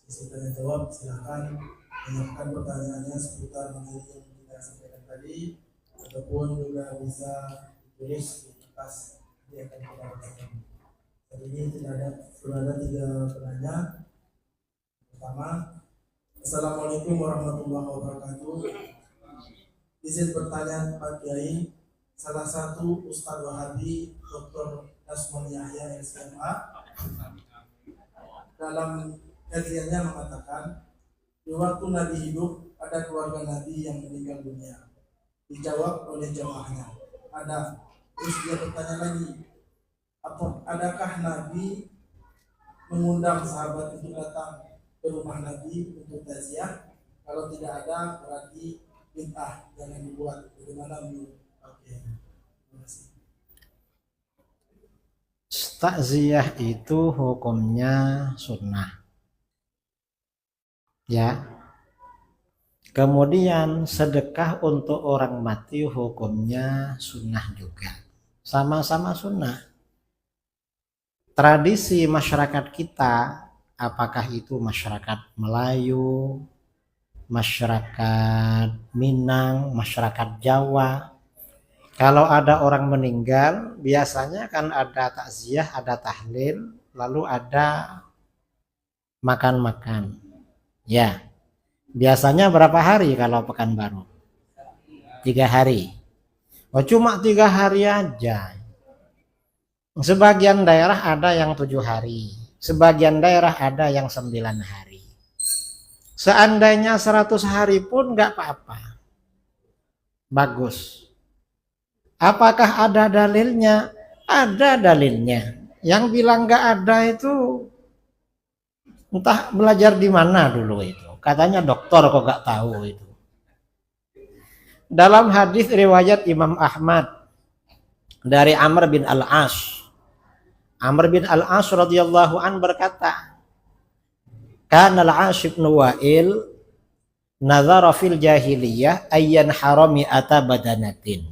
Sesi tanya jawab, silakan menyiapkan pertanyaannya seputar materi yang kita sampaikan tadi, ataupun juga bisa ditulis di kertas yang akan kita bacakan. Saat ini sudah ada 3 penanya. Pertama, Assalamualaikum warahmatullahi wabarakatuh. Izin bertanya Pak Kiai, salah satu Ustadz Wahabi Dr. Nasmon Yahya SMA dalam kajiannya mengatakan di waktu Nabi hidup ada keluarga Nabi yang meninggal dunia. Dijawab oleh jamaahnya, ada. Terus dia bertanya lagi, adakah Nabi mengundang sahabat untuk datang ke rumah Nabi untuk takziah? Kalau tidak ada, berarti bid'ah yang dibuat. Bagaimana menurut? Oke. Terima kasih. Takziah itu hukumnya sunnah. Ya. Kemudian sedekah untuk orang mati hukumnya sunnah juga. Sama-sama sunnah. Tradisi masyarakat kita, apakah itu masyarakat Melayu, masyarakat Minang, masyarakat Jawa, kalau ada orang meninggal biasanya kan ada takziah, ada tahlil, lalu ada makan-makan. Ya, biasanya berapa hari kalau Pekanbaru? 3 hari. Oh, cuma 3 hari aja. Sebagian daerah ada yang 7 hari. Sebagian daerah ada yang 9 hari. Seandainya 100 hari pun nggak apa-apa. Bagus. Apakah ada dalilnya? Ada dalilnya. Yang bilang nggak ada itu entah belajar di mana dulu itu. Katanya dokter kok nggak tahu itu. Dalam hadis riwayat Imam Ahmad dari Amr bin Al-As. Amr bin Al-As radhiyallahu an berkata, "Kana Al-As bin Wa'il nazara fil jahiliyah ayyan harami ata badanatin."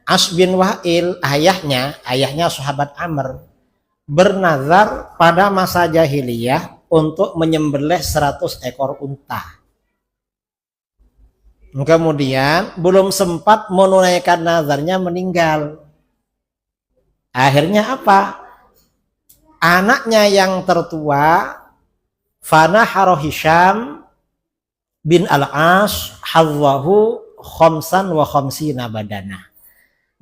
As bin Wa'il, ayahnya sahabat Amr, bernazar pada masa jahiliyah untuk menyembelih 100 ekor unta. Kemudian belum sempat menunaikan nazarnya meninggal. Akhirnya apa? Anaknya yang tertua, Fanaharo Hisham bin Al-As hazwahu khamsan wa khamsina badana.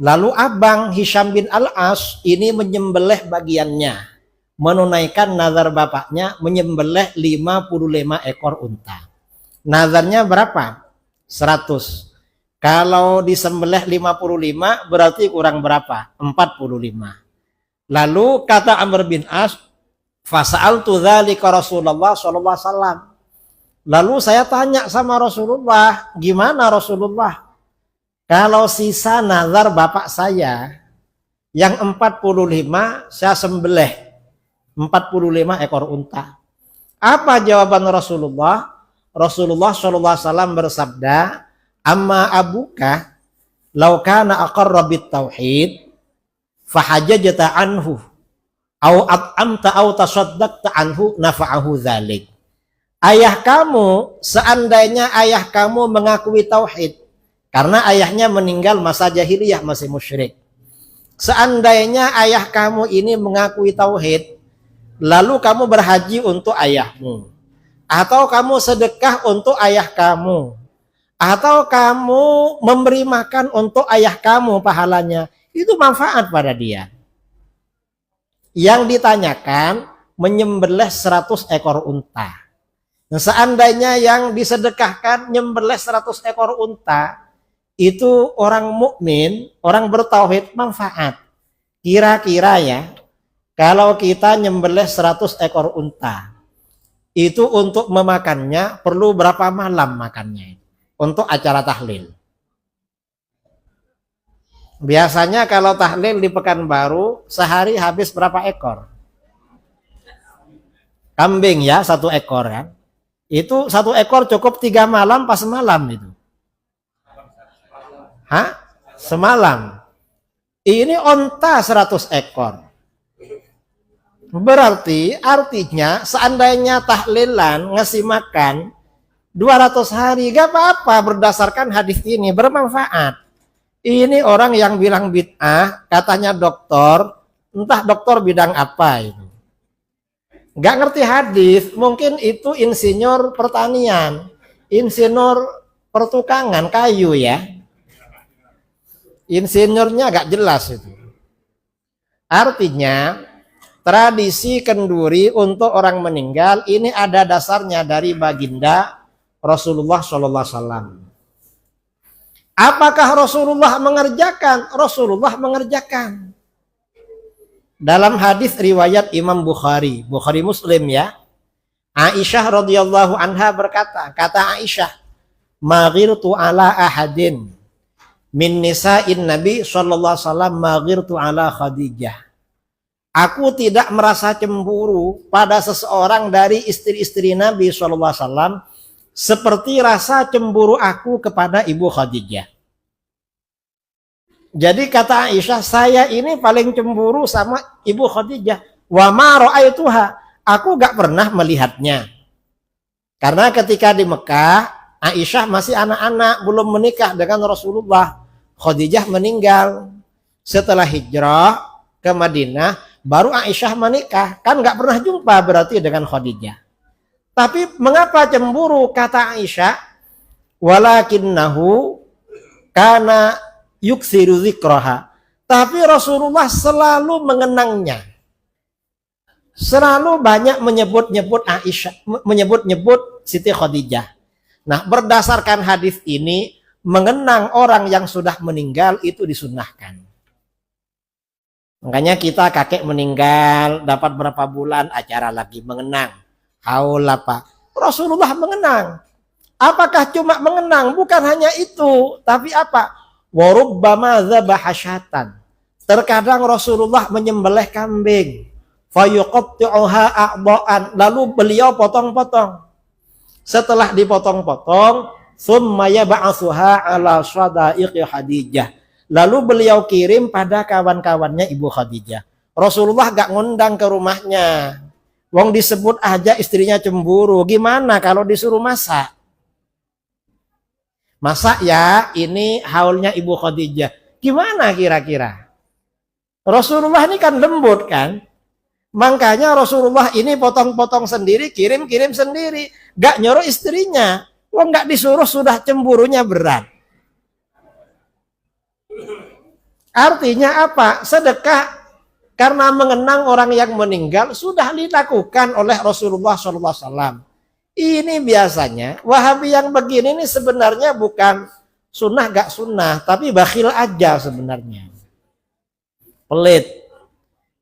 Lalu abang Hisham bin Al-As ini menyembelih bagiannya, menunaikan nazar bapaknya menyembelih 55 ekor unta. Nazarnya berapa? 100. Kalau disembelih 55 berarti kurang berapa? 45. Lalu kata Amr bin As, fasa'altu dzalika Rasulullah sallallahu alaihi wasallam. Lalu saya tanya sama Rasulullah, gimana Rasulullah? Kalau sisa nazar bapak saya yang 45 saya sembelih 45 ekor unta. Apa jawaban Rasulullah? Rasulullah sallallahu alaihi wasallam bersabda, "Amma abuka law kana aqarra bit tauhid fahajjata anhu au at'amta au tasaddaqta anhu nafa'ahu dzalik." Ayah kamu, seandainya ayah kamu mengakui tauhid, karena ayahnya meninggal masa jahiliyah masih musyrik. Seandainya ayah kamu ini mengakui tauhid, lalu kamu berhaji untuk ayahmu, atau kamu sedekah untuk ayah kamu, atau kamu memberi makan untuk ayah kamu pahalanya, itu manfaat pada dia. Yang ditanyakan menyembelih 100 ekor unta. Nah, seandainya yang disedekahkan nyembelih 100 ekor unta, itu orang mukmin, orang bertauhid manfaat. Kira-kira ya, kalau kita nyembelih 100 ekor unta, itu untuk memakannya perlu berapa malam makannya untuk acara tahlil? Biasanya kalau tahlil di Pekanbaru sehari habis berapa ekor? Kambing ya, 1 ekor kan? Itu 1 ekor cukup 3 malam pas malam itu. Hah? Semalam. Ini onta 100 ekor. Berarti artinya seandainya tahlilan ngasih makan 200 hari gak apa-apa berdasarkan hadis ini, bermanfaat. Ini orang yang bilang bid'ah, katanya dokter, entah dokter bidang apa itu. Gak ngerti hadis, mungkin itu insinyur pertanian, insinyur pertukangan kayu ya. Insinyurnya gak jelas itu. Artinya tradisi kenduri untuk orang meninggal ini ada dasarnya dari baginda Rasulullah SAW. Apakah Rasulullah mengerjakan? Rasulullah mengerjakan. Dalam hadis riwayat Imam Bukhari Muslim ya. Aisyah radhiyallahu anha berkata, kata Aisyah, "Maghirtu ala ahadin min nisa'in Nabi sallallahu alaihi wasallam maghirtu ala Khadijah." Aku tidak merasa cemburu pada seseorang dari istri-istri Nabi sallallahu alaihi wasallam seperti rasa cemburu aku kepada Ibu Khadijah. Jadi kata Aisyah, saya ini paling cemburu sama Ibu Khadijah. Wa ma ra'aituha, aku gak pernah melihatnya. Karena ketika di Mekah, Aisyah masih anak-anak, belum menikah dengan Rasulullah. Khadijah meninggal. Setelah hijrah ke Madinah, baru Aisyah menikah. Kan gak pernah jumpa berarti dengan Khadijah. Tapi mengapa cemburu? Kata Aisyah, walakinnahu kana yuksiru zikraha. Tapi Rasulullah selalu mengenangnya. Selalu banyak menyebut-nyebut Aisyah, menyebut-nyebut Siti Khadijah. Nah, berdasarkan hadis ini, mengenang orang yang sudah meninggal itu disunnahkan. Makanya kita kakek meninggal, dapat berapa bulan acara lagi mengenang. Haul apa? Rasulullah mengenang. Apakah cuma mengenang? Bukan hanya itu, tapi apa? Warubbama dzabaha syatan. Terkadang Rasulullah menyembelih kambing. Fayuqatti'uha a'dha'an. Lalu beliau potong-potong. Setelah dipotong-potong, tsumma yab'atsuha 'ala shada'iqi Khadijah. Lalu beliau kirim pada kawan-kawannya Ibu Khadijah. Rasulullah gak ngundang ke rumahnya. Wong disebut aja istrinya cemburu. Gimana kalau disuruh masak? Masak ya, ini haulnya Ibu Khadijah. Gimana kira-kira? Rasulullah ini kan lembut kan? Makanya Rasulullah ini potong-potong sendiri, kirim-kirim sendiri. Gak nyuruh istrinya. Wong gak disuruh sudah cemburunya berat. Artinya apa? Sedekah karena mengenang orang yang meninggal sudah dilakukan oleh Rasulullah SAW. Ini biasanya Wahabi yang begini ini sebenarnya bukan sunnah gak sunnah, tapi bakhil aja sebenarnya. Pelit.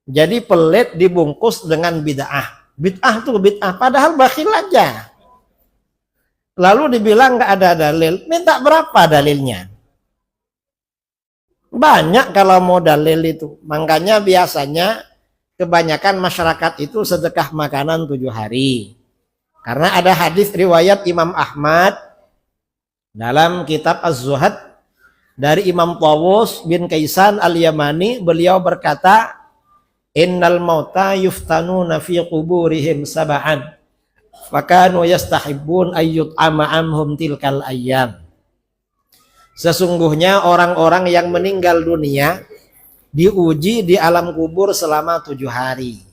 Jadi pelit dibungkus dengan bid'ah. Bid'ah tuh bid'ah, padahal bakhil aja. Lalu dibilang gak ada dalil. Minta berapa dalilnya? Banyak kalau mau dalil itu. Makanya biasanya kebanyakan masyarakat itu sedekah makanan 7 hari. Karena ada hadis riwayat Imam Ahmad dalam kitab Az-Zuhad dari Imam Tawus bin Kaisan al-Yamani. Beliau berkata, innal mauta yuftanuna fi quburihim sab'an. Fakanu yastahibbun ayyut ama'amhum tilkal ayyam. Sesungguhnya orang-orang yang meninggal dunia diuji di alam kubur selama 7 hari.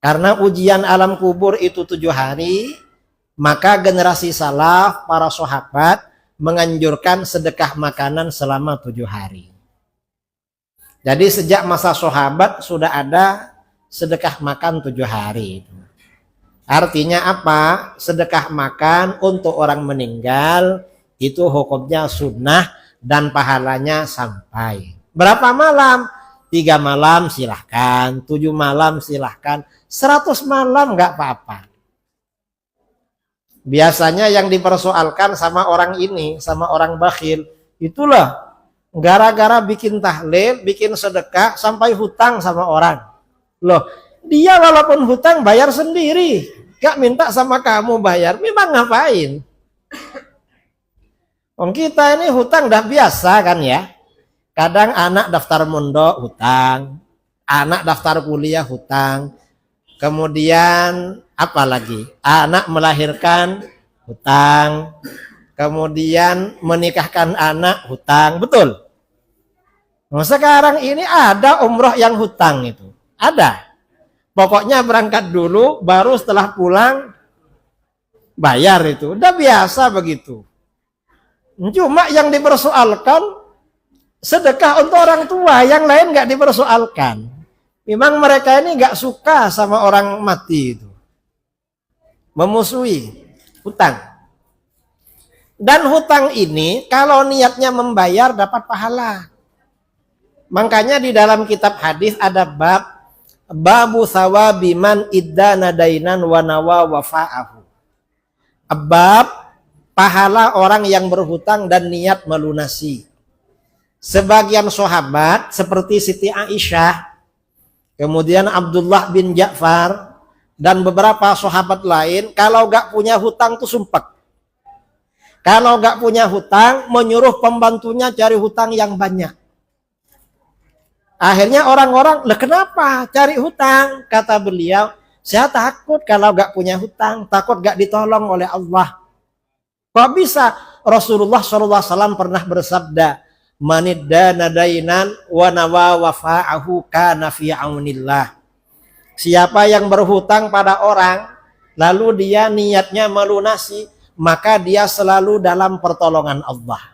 Karena ujian alam kubur itu 7 hari, maka generasi salaf, para sahabat menganjurkan sedekah makanan selama 7 hari. Jadi sejak masa sahabat sudah ada sedekah makan 7 hari. Artinya apa? Sedekah makan untuk orang meninggal itu hukumnya sunnah dan pahalanya sampai. Berapa malam? 3 malam silahkan, 7 malam silahkan, 100 malam gak apa-apa. Biasanya yang dipersoalkan sama orang ini, sama orang bakhil, itulah gara-gara bikin tahlil, bikin sedekah, sampai hutang sama orang. Loh, dia walaupun hutang bayar sendiri, gak minta sama kamu bayar, memang ngapain? Kita ini hutang dah biasa kan ya. Kadang anak daftar mondok hutang, anak daftar kuliah hutang, kemudian apa lagi? Anak melahirkan, hutang. Kemudian menikahkan anak, hutang. Betul? Nah, sekarang ini ada umroh yang hutang itu. Ada. Pokoknya berangkat dulu, baru setelah pulang bayar itu. Udah biasa begitu. Cuma yang dipersoalkan sedekah untuk orang tua, yang lain nggak dipersoalkan. Memang mereka ini nggak suka sama orang mati itu. Memusuhi hutang. Dan hutang ini kalau niatnya membayar dapat pahala. Makanya di dalam kitab hadis ada babu sawabi man iddana dainan wa nawa wafa'ahu. Bab pahala orang yang berhutang dan niat melunasi. Sebagian sahabat seperti Siti Aisyah, kemudian Abdullah bin Ja'far dan beberapa sahabat lain kalau gak punya hutang tuh sumpek. Kalau gak punya hutang, menyuruh pembantunya cari hutang yang banyak. Akhirnya orang-orang, lah kenapa cari hutang? Kata beliau, saya takut kalau gak punya hutang, takut gak ditolong oleh Allah. Kok bisa? Rasulullah SAW pernah bersabda, maniddana dainan wa nawa wafa'ahu kana fi aunillah. Siapa yang berhutang pada orang, lalu dia niatnya melunasi, maka dia selalu dalam pertolongan Allah.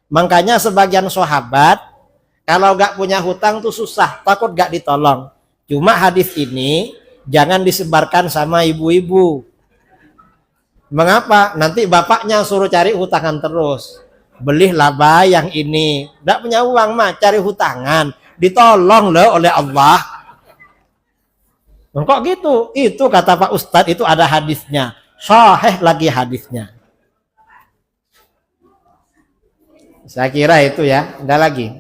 Makanya sebagian sahabat kalau gak punya hutang tuh susah, takut gak ditolong. Cuma hadis ini jangan disebarkan sama ibu-ibu. Mengapa? Nanti bapaknya suruh cari hutangan terus. Beli laba yang ini. Gak punya uang mah cari hutangan. Ditolong loh oleh Allah. Kok gitu? Itu kata Pak Ustadz, itu ada hadisnya. Sahih lagi hadisnya. Saya kira itu ya. Ada lagi.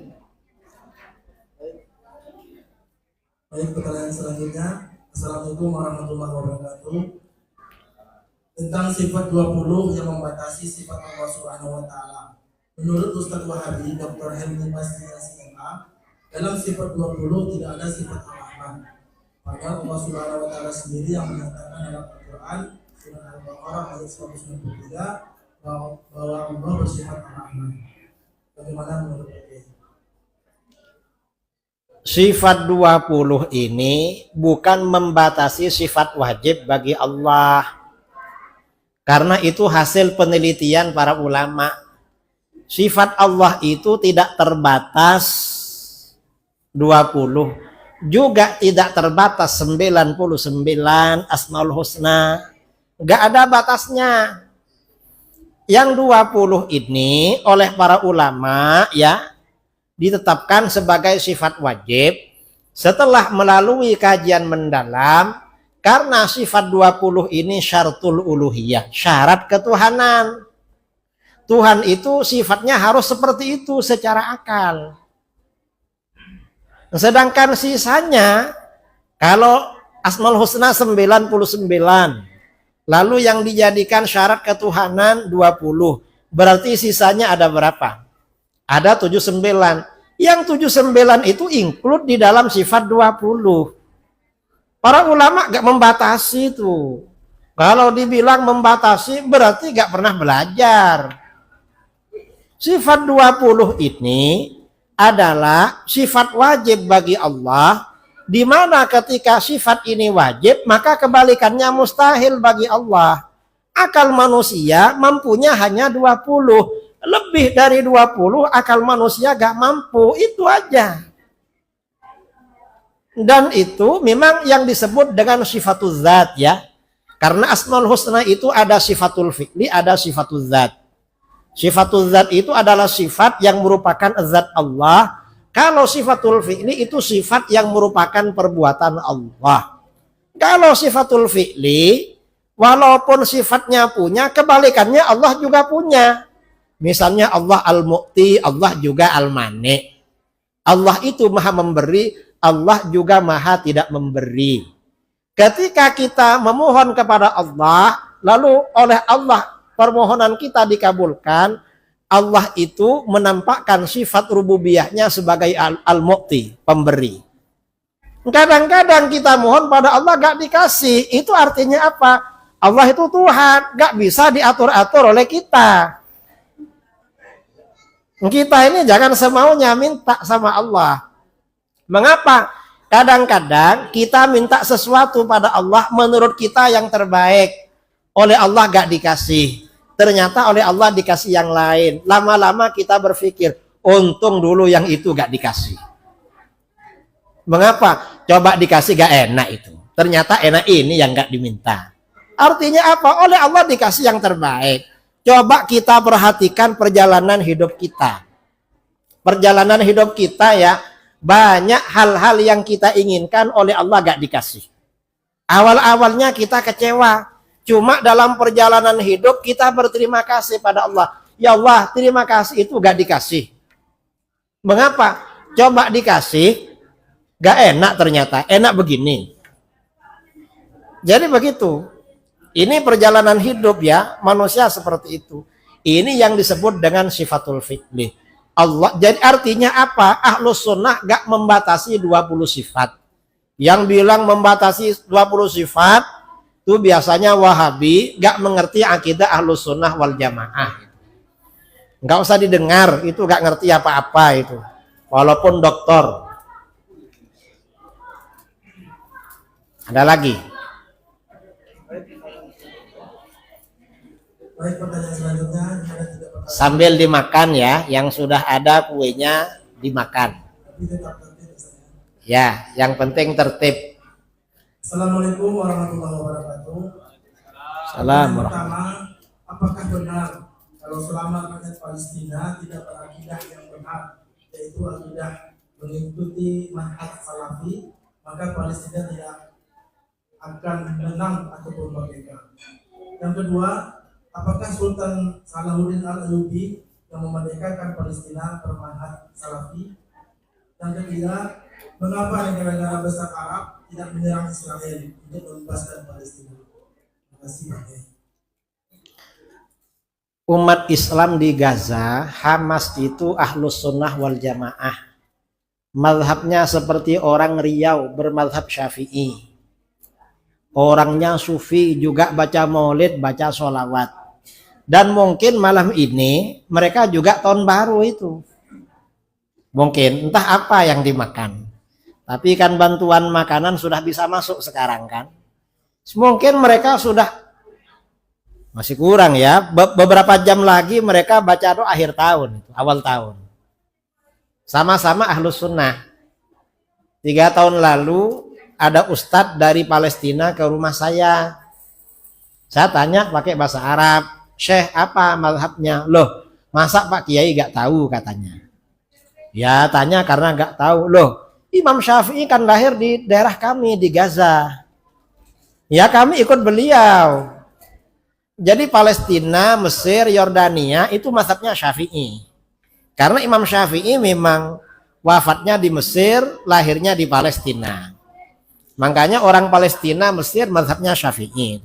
Baik, pertanyaan selanjutnya. Assalamualaikum warahmatullahi wabarakatuh. Tentang sifat 20 yang membatasi sifat Allah Subhanahu wa taala. Menurut Ustaz Wahabi, Dr. Helmi Basri SMA, dalam sifat 20 tidak ada sifat Ar-Rahman. Padahal Allah Subhanahu wa taala sendiri yang menyatakan dalam Al-Qur'an surah Al-Baqarah ayat 193 bahwa Allah bersifat Ar-Rahman. Bagaimana menurut Anda? Sifat 20 ini bukan membatasi sifat wajib bagi Allah. Karena itu hasil penelitian para ulama. Sifat Allah itu tidak terbatas 20. Juga tidak terbatas 99 Asmaul Husna. Enggak ada batasnya. Yang 20 ini oleh para ulama ya ditetapkan sebagai sifat wajib setelah melalui kajian mendalam, karena sifat 20 ini syaratul uluhiyah, syarat ketuhanan. Tuhan itu sifatnya harus seperti itu secara akal. Sedangkan sisanya, kalau Asmaul Husna 99, lalu yang dijadikan syarat ketuhanan 20, berarti sisanya ada berapa? Ada 79. Yang 79 itu include di dalam sifat 20. Para ulama gak membatasi itu. Kalau dibilang membatasi berarti gak pernah belajar. Sifat 20 ini adalah sifat wajib bagi Allah, di mana ketika sifat ini wajib, maka kebalikannya mustahil bagi Allah. Akal manusia mampunya hanya 20. Lebih dari 20 akal manusia gak mampu, itu aja. Dan itu memang yang disebut dengan sifatul zat ya. Karena Asmaul Husna itu ada sifatul fi'li, ada sifatul zat. Sifatul zat itu adalah sifat yang merupakan zat Allah. Kalau sifatul fi'li itu sifat yang merupakan perbuatan Allah. Kalau sifatul fi'li, walaupun sifatnya punya, kebalikannya Allah juga punya. Misalnya Allah Al-Mu'ti, Allah juga Al-Mani. Allah itu maha memberi, Allah juga maha tidak memberi. Ketika kita memohon kepada Allah, lalu oleh Allah permohonan kita dikabulkan, Allah itu menampakkan sifat rububiyahnya sebagai Al-Mu'ti, pemberi. Kadang-kadang kita mohon pada Allah gak dikasih. Itu artinya apa? Allah itu Tuhan, gak bisa diatur-atur oleh kita. Kita ini jangan semaunya minta sama Allah. Mengapa? Kadang-kadang kita minta sesuatu pada Allah menurut kita yang terbaik. Oleh Allah gak dikasih. Ternyata oleh Allah dikasih yang lain. Lama-lama kita berpikir, untung dulu yang itu gak dikasih. Mengapa? Coba dikasih gak enak itu. Ternyata enak ini yang gak diminta. Artinya apa? Oleh Allah dikasih yang terbaik. Coba kita perhatikan perjalanan hidup kita. Perjalanan hidup kita ya, banyak hal-hal yang kita inginkan oleh Allah gak dikasih. Awal-awalnya kita kecewa. Cuma dalam perjalanan hidup kita berterima kasih pada Allah. Ya Allah, terima kasih itu gak dikasih. Mengapa? Coba dikasih, gak enak ternyata. Enak begini. Jadi begitu. Ini perjalanan hidup ya, manusia seperti itu. Ini yang disebut dengan sifatul fi'li. Allah, jadi artinya apa? Ahlus sunnah gak membatasi 20 sifat. Yang bilang membatasi 20 sifat, itu biasanya Wahabi gak mengerti akidah Ahlus sunnah wal jamaah. Gak usah didengar, itu gak ngerti apa-apa itu. Walaupun doktor. Ada lagi? Baik, pertanyaan selanjutnya. Sambil dimakan ya, yang sudah ada kuenya dimakan. Ya, yang penting tertib. Assalamualaikum warahmatullahi wabarakatuh. Salam. Pertama, apakah benar kalau selama rakyat Palestina tidak berakidah yang benar, yaitu akidah mengikuti manhaj salafi, maka Palestina tidak akan menang ataupun merdeka? Yang kedua, apakah Sultan Salahuddin Al-Ayyubi yang memerdekakan Palestina bermanhaj salafi? Yang ketiga, mengapa negara-negara besar Arab tidak menyerang Israel untuk membebaskan Palestina? Terima kasih. Umat Islam di Gaza, Hamas itu Ahlus sunnah wal jamaah. Mazhabnya seperti orang Riau bermazhab Syafi'i. Orangnya sufi, juga baca maulid, baca sholawat. Dan mungkin malam ini mereka juga tahun baru itu. Mungkin entah apa yang dimakan. Tapi kan bantuan makanan sudah bisa masuk sekarang kan. Mungkin mereka sudah masih kurang ya. Beberapa jam lagi mereka baca doa akhir tahun, awal tahun. Sama-sama Ahlus sunnah. 3 tahun lalu ada ustadz dari Palestina ke rumah saya. Saya tanya pakai bahasa Arab, Syekh apa mazhabnya? Loh, masa Pak Kiai gak tahu katanya. Ya tanya karena gak tahu. Loh, Imam Syafi'i kan lahir di daerah kami di Gaza. Ya kami ikut beliau. Jadi Palestina, Mesir, Yordania itu mazhabnya Syafi'i. Karena Imam Syafi'i memang wafatnya di Mesir, lahirnya di Palestina. Makanya orang Palestina, Mesir mazhabnya Syafi'i.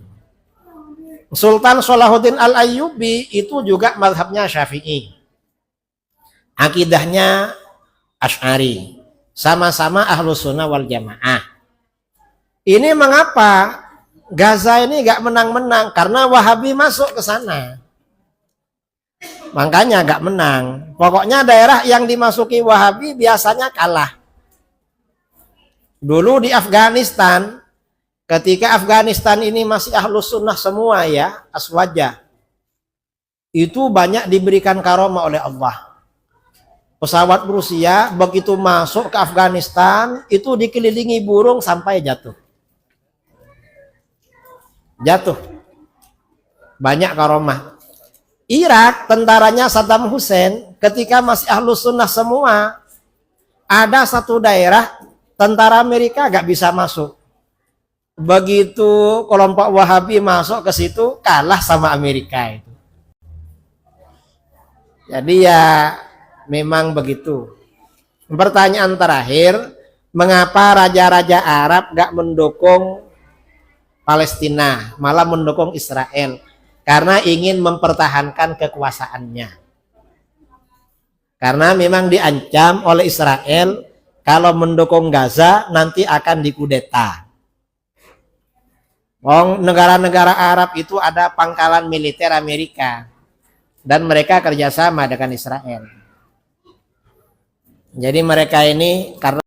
Sultan Salahuddin Al-Ayyubi itu juga mazhabnya Syafi'i. Akidahnya Asy'ari. Sama-sama Ahlus sunnah wal jamaah. Ini mengapa Gaza ini gak menang-menang? Karena Wahabi masuk ke sana. Makanya gak menang. Pokoknya daerah yang dimasuki Wahabi biasanya kalah. Dulu di Afghanistan, ketika Afghanistan ini masih Ahlus sunnah semua ya, Aswaja, itu banyak diberikan karomah oleh Allah. Pesawat Rusia begitu masuk ke Afghanistan, itu dikelilingi burung sampai jatuh. Jatuh. Banyak karomah. Irak, tentaranya Saddam Hussein, ketika masih Ahlus sunnah semua, ada satu daerah, tentara Amerika gak bisa masuk. Begitu kelompok Wahabi masuk ke situ, kalah sama Amerika itu. Jadi ya memang begitu. Pertanyaan terakhir, mengapa raja-raja Arab gak mendukung Palestina, malah mendukung Israel? Karena ingin mempertahankan kekuasaannya. Karena memang diancam oleh Israel, kalau mendukung Gaza nanti akan dikudeta. Negara-negara Arab itu ada pangkalan militer Amerika dan mereka kerjasama dengan Israel. Jadi mereka ini karena